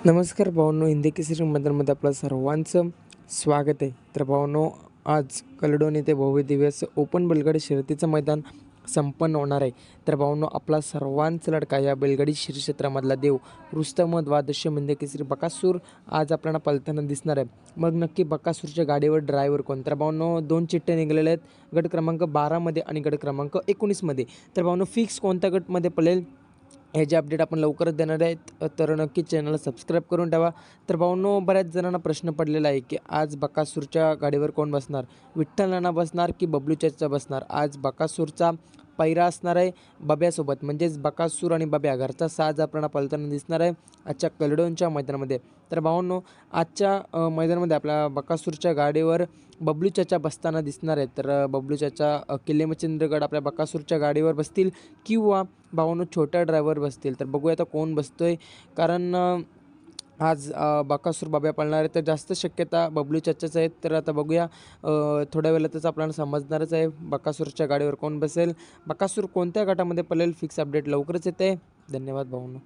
नमस्कार भावांनो, हिंदी केसरी मैदानामध्ये आपलं सर्वांचं स्वागत आहे. तर भावांनो, आज कलडोन येथे भव्य दिव्य ओपन बैलगाडी शर्यतीचं मैदान संपन्न होणार आहे. तर भावांनो, आपला सर्वांचा लडका या बैलगाडी क्षेत्रामधला देव रुस्तम द्वादश हिंदी केसरी बकासूर आज आपल्याला पळताना दिसणार आहे. मग नक्की बकासूरच्या गाडीवर ड्रायव्हर कोण? तर भावांनो, 2 चिठ्ठे निघालेले आहेत, गट क्रमांक 12मध्ये आणि गट क्रमांक 19मध्ये. तर भावांनो, फिक्स कोणत्या गटमध्ये पळेल ह्याचे अपडेट आपण लवकरच देणार आहेत, तर नक्की चॅनलला सबस्क्राईब करून ठेवा. तर भावांनो, बऱ्याच जणांना प्रश्न पडलेला आहे की आज बकासूरच्या गाडीवर कोण बसणार, विठ्ठल नाना बसणार की बबलू चाचा बसणार. आज बकासूरचा पैरा असणार आहे बब्यासोबत, म्हणजेच बकासूर आणि बब्या घरचा साज आपल्याला पळताना दिसणार आहे आजच्या कलडोनच्या मैदानामध्ये. तर भावांनो, आजच्या मैदानामध्ये आपल्या बकासूरच्या गाडीवर बबलू चाचा बसताना दिसणार आहेत. तर बबलू चाचा किल्लेमचंद्रगड आपल्या बकासूरच्या गाडीवर बसतील किंवा भावांनो छोट्या ड्रायव्हर बसतील. तर बघूया आता कोण बसतोय, कारण आज बकासूर बाब्या पळणार आहे, तर जास्त शक्यता बबलू चाचाच आहेत. तर आता बघूया, थोड्या वेळातच आपल्याला समजणारच आहे बकासूरच्या गाडीवर कोण बसेल, बकासूर कोणत्या गटामध्ये पळेल. फिक्स अपडेट लवकरच येते. धन्यवाद भावांनो.